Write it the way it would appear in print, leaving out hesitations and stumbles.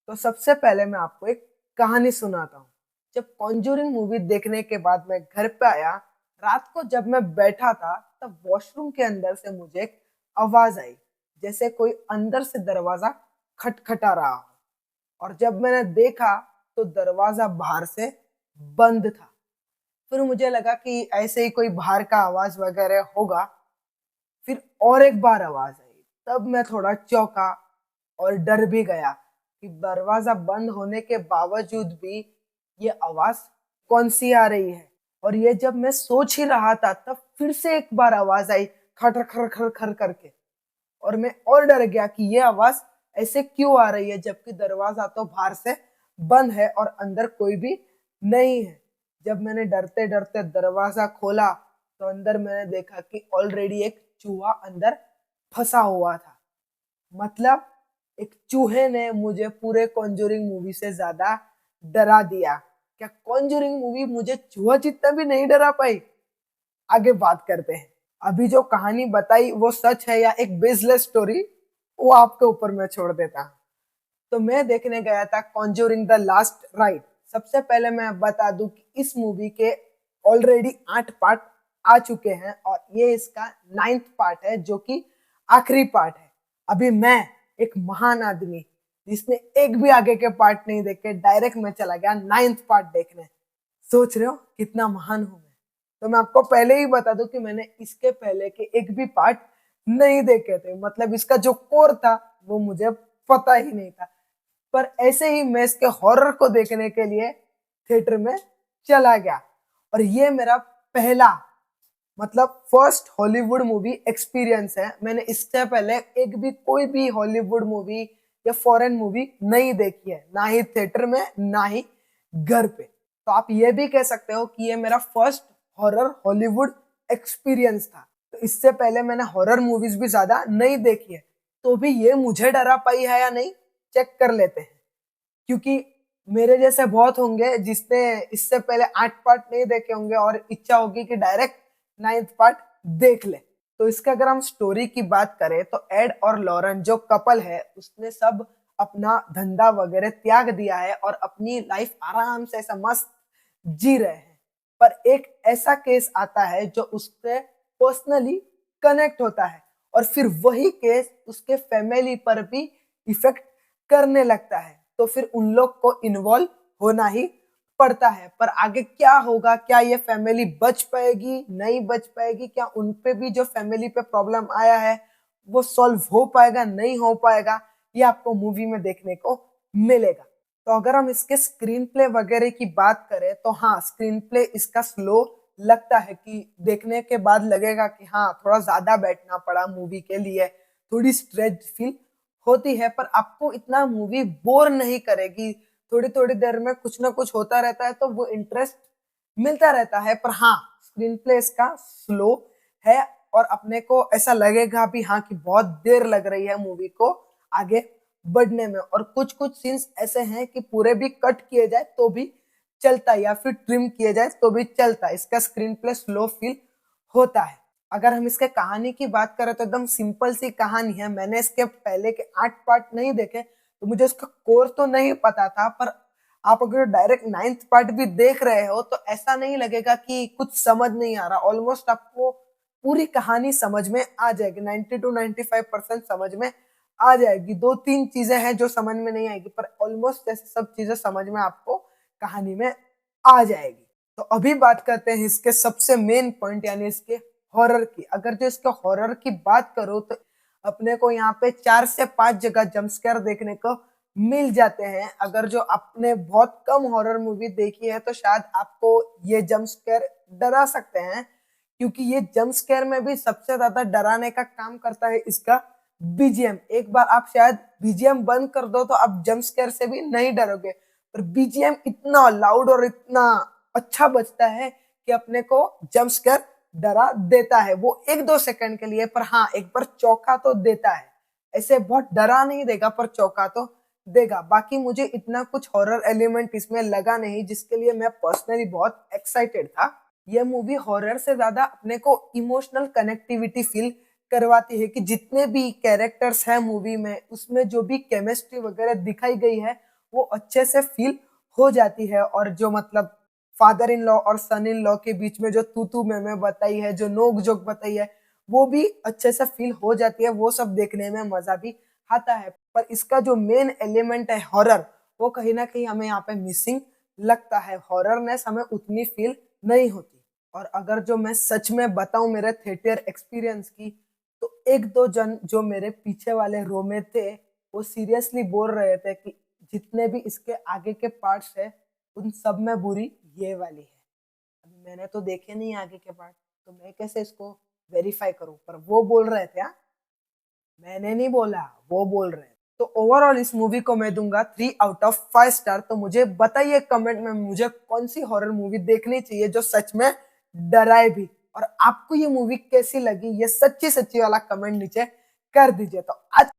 तो सबसे पहले मैं आपको एक कहानी सुनाता हूँ। जब कॉन्जूरिंग मूवी देखने के बाद मैं घर पे आया, रात को जब मैं बैठा था, तब वॉशरूम के अंदर से मुझे एक आवाज आई, जैसे कोई अंदर से दरवाजा खटखटा रहा हो। और जब मैंने देखा तो दरवाजा बाहर से बंद था। फिर मुझे लगा कि ऐसे ही कोई बाहर का आवाज वगैरह होगा। फिर और एक बार आवाज आई, तब मैं थोड़ा चौंका और डर भी गया कि दरवाजा बंद होने के बावजूद भी ये आवाज कौन सी आ रही है। और ये जब मैं सोच ही रहा था, तब फिर से एक बार आवाज आई, खटर खर खर खर करके। और मैं और डर गया कि ये आवाज ऐसे क्यों आ रही है, जबकि दरवाजा तो बाहर से बंद है और अंदर कोई भी नहीं है। जब मैंने डरते डरते दरवाजा खोला, तो अंदर मैंने देखा कि ऑलरेडी एक चूहा अंदर फंसा हुआ था। मतलब एक चूहे ने मुझे पूरे कॉन्जूरिंग मूवी से ज्यादा डरा दिया। क्या कॉन्जूरिंग मूवी मुझे चूहा जितना भी नहीं डरा पाई? आगे बात करते हैं। अभी जो कहानी बताई वो सच है या एक बेसलेस स्टोरी, वो आपके ऊपर मैं छोड़ देता हूँ। तो मैं देखने गया था कॉन्जूरिंग द लास्ट राइट। सबसे पहले मैं बता दूं कि इस मूवी के ऑलरेडी 8 पार्ट आ चुके हैं और ये इसका 9th पार्ट है, जो कि आखिरी पार्ट है। अभी मैं एक महान आदमी, जिसने एक भी आगे के पार्ट नहीं देखे, डायरेक्ट मैं चला गया 9th पार्ट देखने। सोच रहे हो कितना महान हूं मैं? तो मैं आपको पहले ही बता दूं कि मैंने इसके पहले के एक भी पार्ट नहीं देखे थे। मतलब इसका जो कोर था वो मुझे पता ही नहीं था। पर ऐसे ही मैं इसके हॉरर को देखने के लिए थिएटर में चला गया। और ये मेरा पहला, मतलब फर्स्ट हॉलीवुड मूवी एक्सपीरियंस है। मैंने इससे पहले एक भी कोई भी हॉलीवुड मूवी या फॉरेन मूवी नहीं देखी है, ना ही थिएटर में ना ही घर पे। तो आप ये भी कह सकते हो कि ये मेरा फर्स्ट हॉरर हॉलीवुड एक्सपीरियंस था। तो इससे पहले मैंने हॉरर मूवीज भी ज्यादा नहीं देखी है, तो भी ये मुझे डरा पाई है या नहीं, चेक कर लेते हैं। क्योंकि मेरे जैसे बहुत होंगे जिसने इससे पहले 8 पार्ट नहीं देखे होंगे और इच्छा होगी कि डायरेक्ट 9th पार्ट देख ले। तो इसके अगर हम स्टोरी की बात करें, तो एड और लॉरेन जो कपल है, उसने सब अपना धंधा वगैरह त्याग दिया है और अपनी लाइफ आराम से ऐसा मस्त जी रहे हैं। पर एक ऐसा केस आता है जो उससे पर्सनली कनेक्ट होता है, और फिर वही केस उसके फैमिली पर भी इफेक्ट करने लगता है। तो फिर उन लोग को इन्वॉल्व होना ही पड़ता है। पर आगे क्या होगा, क्या ये फैमिली बच पाएगी, नहीं बच पाएगी, क्या उन पे भी जो फैमिली पे प्रॉब्लम आया है वो सॉल्व हो पाएगा, नहीं हो पाएगा, ये आपको मूवी में देखने को मिलेगा। तो अगर हम इसके स्क्रीन प्ले वगैरह की बात करें, तो हाँ, स्क्रीन प्ले इसका स्लो लगता है कि देखने के बाद लगेगा कि हाँ, थोड़ा ज्यादा बैठना पड़ा मूवी के लिए, थोड़ी स्ट्रेच फील होती है। पर आपको इतना मूवी बोर नहीं करेगी। थोड़ी थोड़ी देर में कुछ ना कुछ होता रहता है, तो वो इंटरेस्ट मिलता रहता है। पर हाँ, स्क्रीन प्ले इसका स्लो है और अपने को ऐसा लगेगा भी हाँ कि बहुत देर लग रही है मूवी को आगे बढ़ने में। और कुछ कुछ सीन्स ऐसे हैं कि पूरे भी कट किए जाए तो भी चलता है, या फिर ट्रिम किए जाए तो भी चलता है। इसका स्क्रीन प्ले स्लो फील होता है। अगर हम इसके कहानी की बात करें, तो एकदम सिंपल सी कहानी है। मैंने इसके पहले के 8 पार्ट नहीं देखे, तो मुझे इसका कोर तो नहीं पता था। पर आप अगर डायरेक्ट 9th पार्ट भी देख रहे हो, तो ऐसा नहीं लगेगा कि कुछ समझ नहीं आ रहा। ऑलमोस्ट आपको पूरी कहानी समझ में आ जाएगी, 90 to 95% समझ में आ जाएगी। 2-3 चीजें हैं जो समझ में नहीं आएगी, पर ऑलमोस्ट जैसे सब चीजें समझ में आपको कहानी में आ जाएगी। तो अभी बात करते हैं इसके सबसे मेन पॉइंट, यानी इसके हॉरर की। अगर जो इसके हॉरर की बात करो, तो अपने को यहाँ पे 4 से 5 जगह जंप स्केयर देखने को मिल जाते हैं। अगर जो आपने बहुत कम हॉरर मूवी देखी है, तो शायद आपको ये जंप स्केयर डरा सकते हैं। क्योंकि ये जंप स्केयर में भी सबसे ज्यादा डराने का काम करता है इसका बीजीएम। एक बार आप शायद बीजीएम बंद कर दो तो आप जंप स्केयर से भी नहीं डरोगे। पर बीजीएम इतना लाउड और इतना अच्छा बजता है कि अपने को जंप स्केयर डरा देता है। वो 1-2 सेकंड के लिए, पर हाँ, एक बार चौंका तो देता है। ऐसे बहुत डरा नहीं देगा, पर चौंका तो देगा। बाकी मुझे इतना कुछ हॉरर एलिमेंट इसमें लगा नहीं, जिसके लिए मैं पर्सनली बहुत एक्साइटेड था। यह मूवी हॉरर से ज्यादा अपने को इमोशनल कनेक्टिविटी फील करवाती है कि जितने भी कैरेक्टर्स हैं मूवी में, उसमें जो भी केमिस्ट्री वगैरह दिखाई गई है, वो अच्छे से फील हो जाती है। और जो मतलब फादर इन लॉ और सन इन लॉ के बीच में जो तू मैं बताई है, जो नोक जोक बताई है, वो भी अच्छे से फील हो जाती है। वो सब देखने में मजा भी आता है। पर इसका जो मेन एलिमेंट है हॉरर, वो कहीं ना कहीं हमें यहाँ पे मिसिंग लगता है। हॉररनेस हमें उतनी फील नहीं होती। और अगर जो मैं सच में बताऊं मेरे थिएटर एक्सपीरियंस की, तो एक दो जन जो मेरे पीछे वाले रो में थे, वो सीरियसली बोल रहे थे कि जितने भी इसके आगे के पार्ट्स है, उन सब में बुरी ये वाली है। अभी मैंने तो देखे नहीं आगे के पार्ट, तो मैं कैसे इसको वेरीफाई करूं? पर वो बोल रहे थे। हाँ, मैंने नहीं बोला, वो बोल रहे हैं। तो ओवरऑल इस मूवी को मैं दूंगा 3 आउट ऑफ 5 स्टार। तो मुझे बताइए कमेंट में, मुझे कौन सी हॉरर मूवी देखनी चाहिए जो सच में डराए भी। और आपको ये मूवी कैसी लगी, ये सच्ची सच्ची वाला कमेंट नीचे कर दीजिए। तो आज